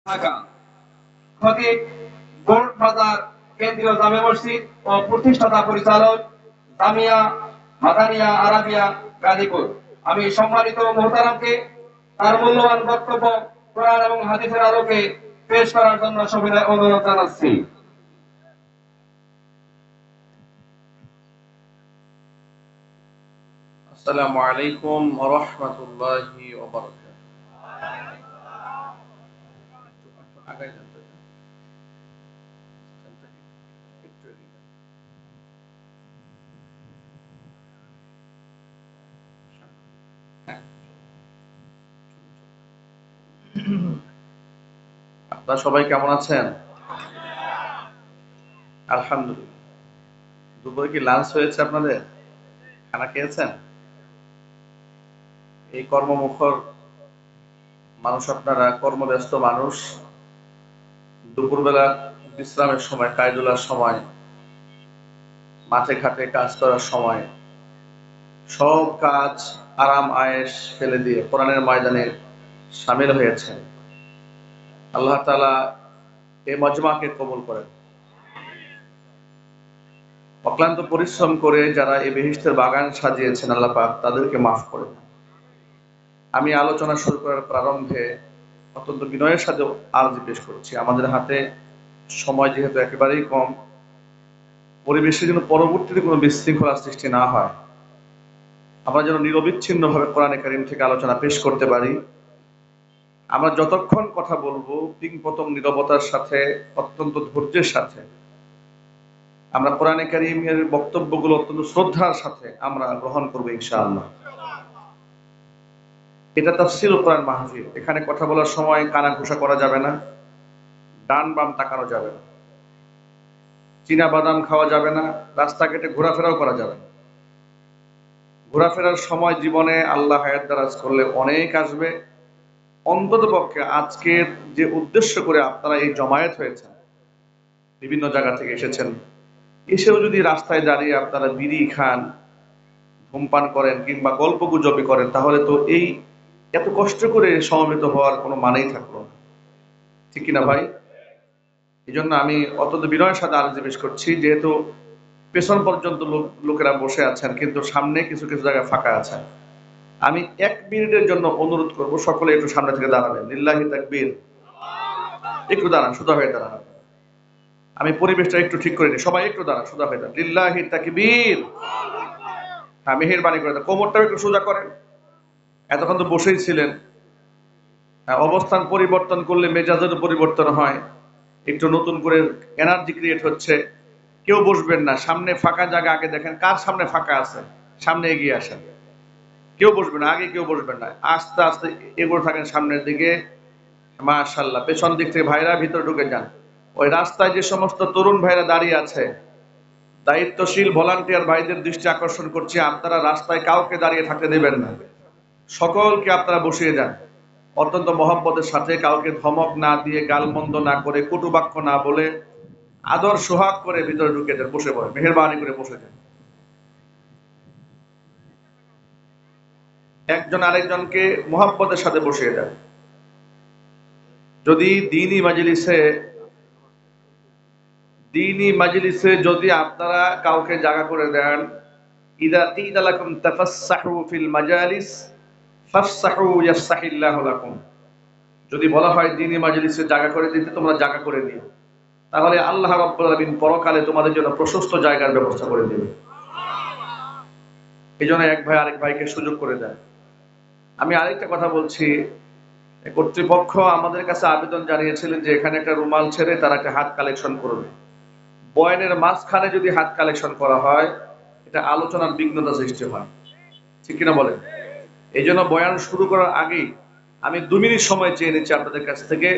ঢাকা খতিব বোর্ড বাজার কেন্দ্রীয় জামে মসজিদ ও প্রতিষ্ঠাতা পরিচালক জামিয়া মাদানিয়া আরাবিয়া গাজীপুর। আমি সম্মানিত মোহতারামকে তার মূল্যবান বক্তব্য কোরআন এবং হাদিসের আলোকে পেশ করার জন্য সবিনয় অনুরোধ জানাচ্ছি। আসসালামু আলাইকুম ওয়া রাহমাতুল্লাহি ওয়া বারাকাতুহু। আপনারা সবাই কেমন আছেন? আলহামদুলিল্লাহ। দুপুরে কি লাঞ্চ হয়েছে আপনাদের? খানা খেয়েছেন? এই কর্মমুখর মানুষ, আপনারা কর্মব্যস্ত মানুষ, দুপুরবেলা বিশ্রামের সময়, কায়দুলার সময়, মাঠে ঘাটে কাজ করার সময়, সব কাজ আরাম আয়েশ ফেলে দিয়ে কোরআনের ময়দানে শামিল হয়েছেন। আল্লাহ তাআলা এই মজমাকে কবুল করেন। অক্লান্ত পরিশ্রম করে যারা এই বেহেশতের বাগান সাজিয়েছেন আল্লাহ পাক তাদেরকে মাফ করেন। আমি আলোচনা শুরু করার প্রারম্ভে অত্যন্ত বিনয়ের সাথে আরজি পেশ করছি, আমাদের হাতে সময় যেহেতু একেবারেই কম, পরিবেশের জন্য পরবর্তীতে কোনো বিশৃঙ্খলা সৃষ্টি না হয়, আমরা যেন নিরবিচ্ছিন্নভাবে কোরআনে কারীম থেকে আলোচনা পেশ করতে পারি। আমরা যতক্ষণ কথা বলবো পিংপতং নীরবতার সাথে, অত্যন্ত ধৈর্যের সাথে আমরা কোরআনে কারীমের বক্তব্যগুলো অত্যন্ত শ্রদ্ধার সাথে আমরা গ্রহণ করবো ইনশাআল্লাহ। এটা তাফসীরুল কোরআন মাহফিল। এখানে কথা বলার সময় কানাঘুষা করা যাবে না, ডান বাম তাকানো যাবে না, চীনা বাদাম খাওয়া যাবে না, রাস্তা কেটে ঘোরাফেরাও করা যাবে না। ঘোরাফেরার সময় জীবনে আল্লাহ হায়াত দারাজ করলে অনেক আসবে। অন্তত পক্ষে আজকের যে উদ্দেশ্য করে আপনারা এই জমায়েত হয়েছেন, বিভিন্ন জায়গা থেকে এসেছেন, এসেও যদি রাস্তায় দাঁড়িয়ে আপনারা বিড়ি খান, ধূমপান করেন কিংবা গল্প গুজবই করেন, তাহলে তো এই এত কষ্ট করে সমবেত হওয়ার কোনো মানেই থাকলো না। ঠিক কিনা ভাই? এই জন্য আমি অত্যন্ত বিনয়ের সাথে আরজি পেশ করছি, যেহেতু পেছন পর্যন্ত লোকেরা বসে আছেন কিন্তু সামনে কিছু কিছু জায়গায় ফাঁকা আছে। আমি 1 মিনিটের জন্য অনুরোধ করব সকলে একটু সামনে থেকে দাঁড়াবেন। লিল্লাহি তাকবীর। একটু দাঁড়ান, সোজা হয়ে দাঁড়ান। আমি পরিবেশটা একটু ঠিক করে নিই, সবাই একটু দাঁড়ান, সোজা হয়ে দাঁড়ান। লিল্লাহি তাকবীর। হ্যাঁ, মেহেরবানি করে দেন, কোমরটাও একটু সোজা করেন। এতক্ষণ তো বসেই ছিলেন। অবস্থান পরিবর্তন করলে মেজাজের পরিবর্তন হয়, একটু নতুন করে এনার্জি ক্রিয়েট হচ্ছে। কেউ বসবেন না, সামনে ফাঁকা জায়গা আগে দেখেন কার সামনে ফাঁকা আছে, সামনে এগিয়ে আসেন। কেউ বসবেন না, আগে কেউ বসবেন না, আস্তে আস্তে এগোতে থাকেন সামনের দিকে। মাশাআল্লাহ, পেছন দিক থেকে ভাইরা ভিতরে ঢুকে যান। ওই রাস্তায় যে সমস্ত তরুণ ভাইরা দাঁড়িয়ে আছে, দায়িত্বশীল ভলান্টিয়ার ভাইদের দৃষ্টি আকর্ষণ করছি, আপনারা রাস্তায় কাউকে দাঁড়িয়ে থাকতে দেবেন না, সকলকে আপনারা বসিয়ে যান। অত্যন্ত মহব্বতের সাথে, কাউকে ধমক না দিয়ে, গালমন্দ না করে, কটুবাক্য না বলে, আদর সোহাগ করে ভিতরে ঢুকে যান, বসে পড়ে, মেহেরবানি করে বসে যান। একজন আরেকজনকে মহব্বতের সাথে বসিয়ে দেন। যদি দ্বীনি মাজলিসে যদি আপনারা কাউকে জায়গা করে দেন, ইদা কিলা লাকুম তাফাসসাহু ফিল মাজালিস ফাফসাহু ইয়াফসাহিল্লাহু লাকুম, যদি বলা হয় দ্বীনি মাজলিসে জায়গা করে দিতে, তোমরা জায়গা করে দিও, তাহলে আল্লাহ রাব্বুল আলামিন পরকালে তোমাদের জন্য প্রশস্ত জায়গার ব্যবস্থা করে দেবে। এইজন্য এক ভাই আরেক ভাইকে সুযোগ করে দেয়। আমি আরেকটা কথা বলছি, কর্তৃপক্ষ আমাদের কাছে আবেদন জানিয়েছিলেন যে এখানে একটা রুমাল ছেড়ে তারা একটা হাত কালেকশন করবে। বয়ানের মাঝখানে যদি হাত কালেকশন করা হয়, এটা আলোচনার বিঘ্নতা সৃষ্টি হয়। ঠিক কিনা বলেন? এই জন্য বয়ান শুরু করার আগেই আমি 2 মিনিট সময় চেয়ে নিচ্ছি আপনাদের কাছ থেকে।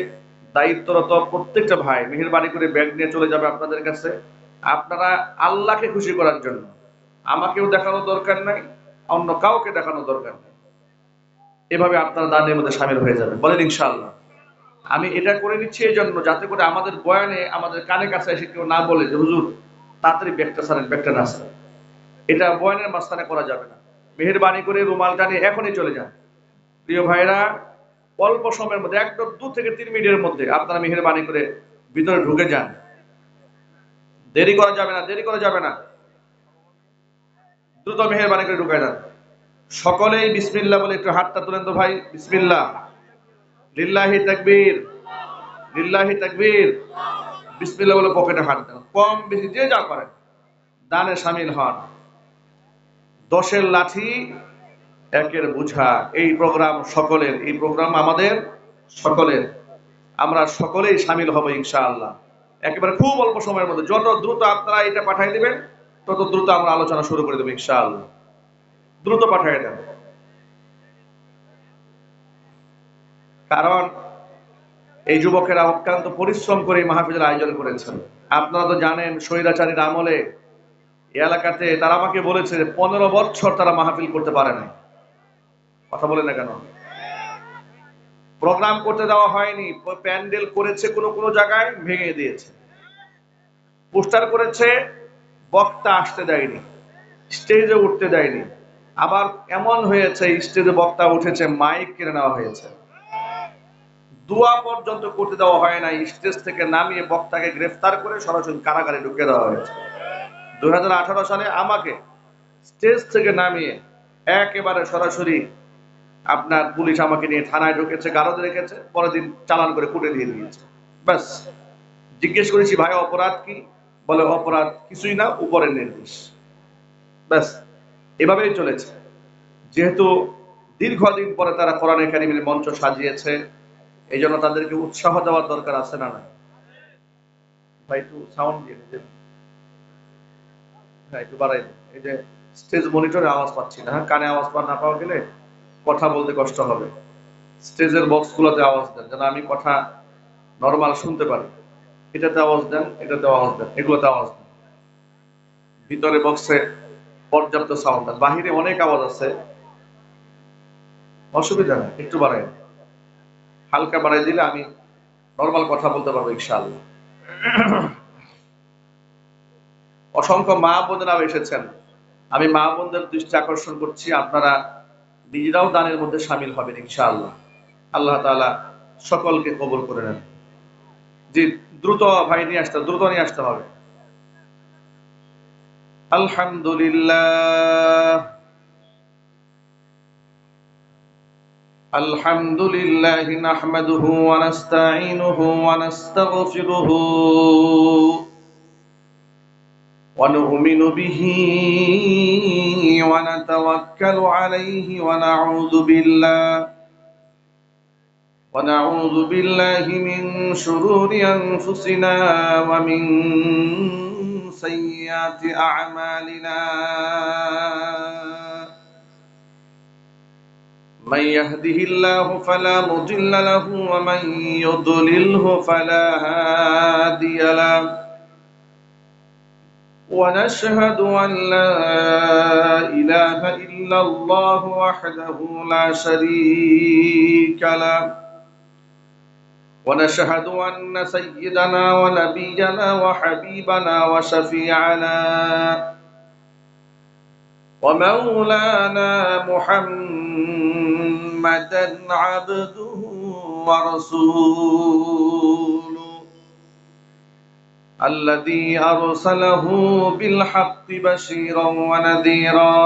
দায়িত্বরত প্রত্যেকটা ভাই মেহেরবানি করে ব্যাগ নিয়ে চলে যাবে আপনাদের কাছে। আপনারা আল্লাহকে খুশি করার জন্য, আমাকেও দেখানোর দরকার নাই, অন্য কাউকে দেখানোর দরকার নেই, এভাবে আপনারা দানের মধ্যে শামিল হয়ে যাবেন, বলেন ইনশাআল্লাহ। আমি এটা করে নিচ্ছি এই জন্য, যাতে করে আমাদের বয়ানে আমাদের কানে কাছে এসে কেউ না বলে যে হুজুর তাড়াতাড়ি ব্যাগটা ছাড়েন, ব্যাগটা না ছাড়েন। এটা বয়ানের মাঝখানে করা যাবে না। মেহেরবানি করে রুমালটা নিয়ে এখনই চলে যান। প্রিয় ভাইরা, অল্প সময়ের মধ্যে একদম 2 থেকে 3 মিনিটের মধ্যে আপনারা মেহেরবানি করে ভিতরে ঢুকে যান। দেরি করা যাবে না, দেরি করা যাবে না, দ্রুত মেহেরবানি করে ঢুকে যান। সকলেই বিসমিল্লাহ বলে একটু হাতটা তুলেন তো ভাই। বিসমিল্লাহ, লিল্লাহি তাকবীর, লিল্লাহি তাকবীর। বিসমিল্লাহ বলে পকেটে হাত দেন, কম বেশি যে যা করেন দানে শামিল হন। 10-এর লাঠি 1-এর বুঝা। এই প্রোগ্রাম সকলের, এই প্রোগ্রাম আমাদের সকলের। আমরা সকলেই শামিল হব ইনশাআল্লাহ। একেবারে খুব অল্প সময়ের মধ্যে যত দ্রুত আপনারা এটা পাঠিয়ে দিবেন তত দ্রুত আমরা আলোচনা শুরু করে দেবো ইনশাআল্লাহ। দ্রুত পাঠিয়ে দেন, কারণ এই যুবকেরা অত্যন্ত পরিশ্রম করে মাহফিলের আয়োজন করেছেন। আপনারা তো জানেন স্বৈরাচারীর আমলে এই এলাকাতে তারা আমাকে বলেছে 15 বছর তারা মাহফিল করতে পারে না। কথা বলে না কেন? প্রোগ্রাম করতে দেওয়া হয়নি, প্যান্ডেল করেছে কোনো কোনো জায়গায় ভেঙে দিয়েছে, পোস্টার করেছে বক্তা আসতে দেয়নি, স্টেজে উঠতে দেয়নি। আবার এমন হয়েছে স্টেজে বক্তা উঠেছে মাইক কিনে নেওয়া হয়েছে, দোয়া পর্যন্ত করতে দেওয়া হয় না, স্টেজ থেকে নামিয়ে বক্তাকে গ্রেফতার করে সরাসরি কারাগারে ঢুকিয়ে দেওয়া হয়েছে। 2018 সালে আমাকে স্টেজ থেকে নামিয়ে একেবারে সরাসরি আপনার পুলিশ আমাকে নিয়ে থানায় ঢুকেছে, গারদে রেখেছে, পরের দিন চালান করে কুটে দিয়ে দিয়েছে। ব্যাস, জিজ্ঞেস করেছি ভাই অপরাধ কি? বলে অপরাধ কিছুই না, উপরের নির্দেশ। ব্যাস, এভাবেই চলেছে। যেহেতু দীর্ঘদিন পরে তারা কোরআনে কারিমের মঞ্চ সাজিয়েছে, এই জন্য তাদেরকে উৎসাহ দেওয়ার দরকার আছে না? না ভাই, একটু সাউন্ড দিয়ে দিন, হ্যাঁ একটু বাড়াই দিন। এই যে স্টেজ মনিটরে আওয়াজ পাচ্ছি না, কানে আওয়াজ না পাওয়া গেলে কথা বলতে কষ্ট হবে। স্টেজের বক্স গুলোতে আওয়াজ দেন যেন আমি কথা নর্মাল শুনতে পারি। এটাতে আওয়াজ দেন, এটাতে আওয়াজ দেন, এগুলোতে আওয়াজ দেন। ভিতরে বক্সে পর্যাপ্ত সাউন্ড দেন, বাহিরে অনেক আওয়াজ আছে, অসুবিধা নেই, একটু বাড়াই, হালকা বাড়াই দিলে আমি নর্মাল কথা বলতে পারবো ইনশাআল্লাহ। অসংখ্য মা বোনেরাও এসেছেন, আমি মা বোনদের দৃষ্টি আকর্ষণ করছি, আপনারা নিজেরাও দানের মধ্যে শামিল হবেন ইনশাআল্লাহ। আল্লাহ তাআলা সকলকে কবুল করে নেন। জি, দ্রুত ভাই নিয়ে আসতে, দ্রুত নিয়ে আসতে হবে। আলহামদুলিল্লাহ, আলহামদুলিল্লাহ নাহমাদুহু ওয়া নাস্তাঈনুহু ওয়া নাস্তাগফিরুহু ওয়া নু'মিনু বিহি ওয়া নাতাওয়াক্কালু আলাইহি ওয়া নাউযু বিল্লাহি মিন শুরুরি আনফুসিনা ওয়া মিন সাইয়্যাতি আ'মালিনা। من يهده الله فلا مضل له ومن يضلله فلا هادي له، ونشهد أن لا إله إلا الله وحده لا شريك له، ونشهد أن سيدنا ونبينا وحبيبنا وشفيعنا ومولانا محمدا عبده ورسوله الذي أرسله بالحق بشيرا ونذيرا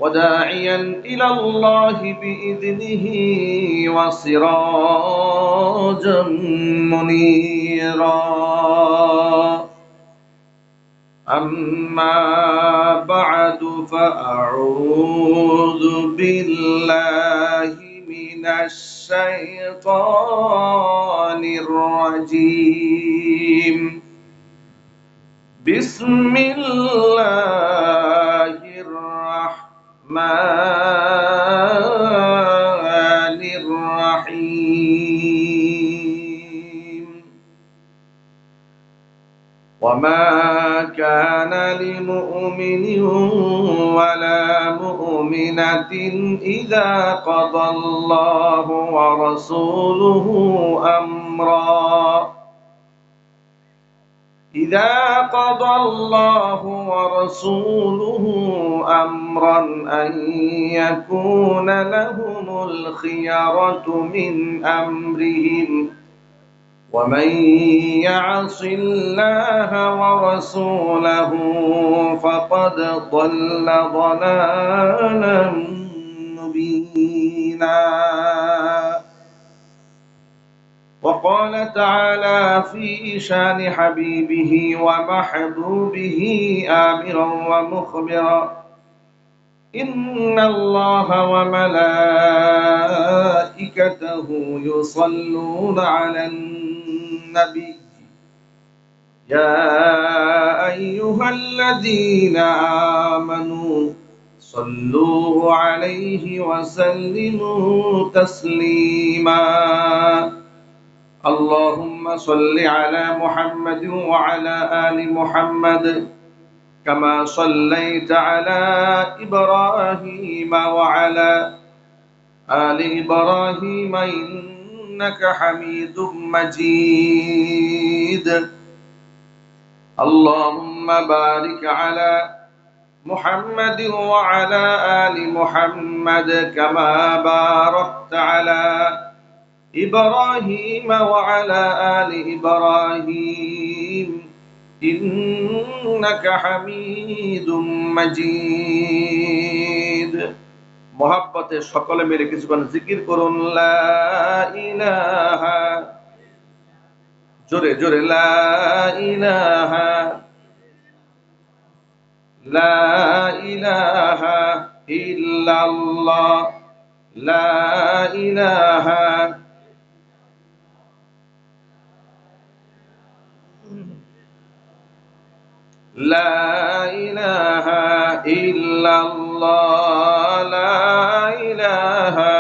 وداعيا إلى الله بإذنه وسراجا منيرا. أما بعد فأعوذ بالله من الشيطان الرجيم. بسم الله الرحمن الرحيم. وما كان لمؤمن ولا مؤمنة إذا قضى الله ورسوله أمرا أن يكون لهم الخيرة من أمرهم ومن يعص الله ورسوله فقد ضل ضلالا مبينا. وقال تعالى في شان حبيبه ومحبوبه آمرا ومخبرا إن الله وملائكته يصلون على النبي يا أيها الذين آمنوا صلوا عليه وسلموا تسليما. اللهم صل على محمد وعلى آل محمد كما صليت على إبراهيم وعلى آل إبراهيم إنك حميد مجيد. اللهم بارك على محمد وعلى آل محمد كما باركت على إبراهيم وعلى آل إبراهيم إنك حميد مجيد. محبতে সকলে মিলে কিছুক্ষণ জিকির করুন লা ইলাহা, জোরে জোরে লা ইলাহা লা ইলাহা ইল্লাল্লাহ লা ইলাহা লা ইলাহা ইল্লাল্লাহ লা ইলাহা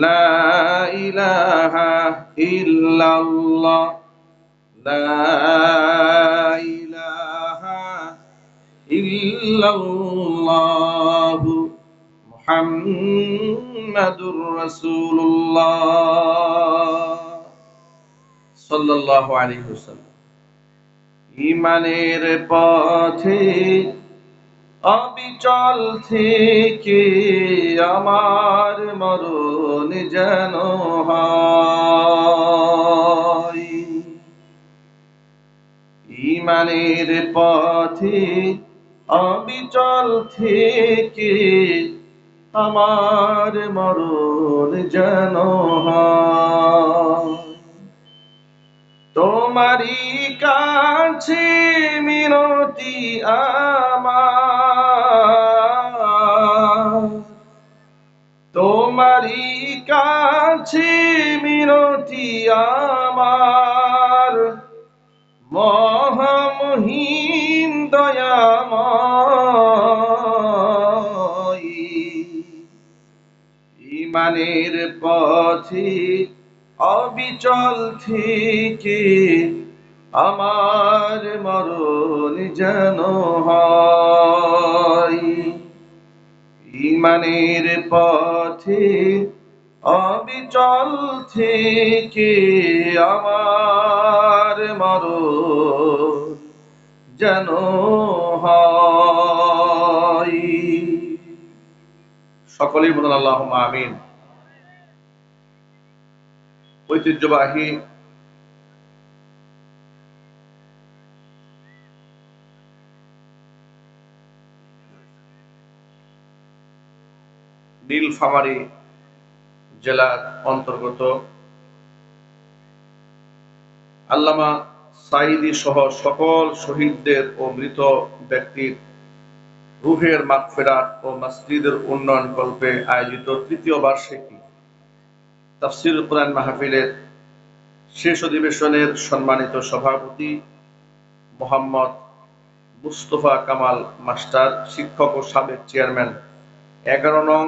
লা ইলাহা ইল্লাল্লাহ লা ইলাহা ইল্লাল্লাহ মুহাম্মাদুর রাসূলুল্লাহ সাল্লাল্লাহু আলাইহি ওয়াসাল্লাম। ঈমানের পথে অবিচল থেকে আমার মরণ যেন হয়। ঈমানের পথে অবিচল থেকে আমার মরণ যেন হয়। তোমারই কাছে মিনতি আমার, তোমারই কাছে মিনতি আমার, মহামহিম দয়াময়। ঈমানের পথে অবিচল থেকে আমার মরণ যেন হয়। ঈমানের পথে অবিচল থেকে আমার মরণ যেন হয়। সকলেই বলুন আল্লাহুম্মা আমিন। ঐতিহ্যবাহী নীলফামারী জেলার অন্তর্গত আল্লামা সাঈদী সহ সকল শহীদদের ও মৃত ব্যক্তির রুহের মাগফিরাত ও মসজিদের উন্নয়ন কল্পে আয়োজিত তৃতীয় বার্ষিকী তাফসীরুল কুরআন মাহফিলের শেষ অধিবেশনের সম্মানিত সভাপতি মোহাম্মদ মুস্তফা কামাল মাস্টার, শিক্ষক ও সাবেক চেয়ারম্যান 11 নং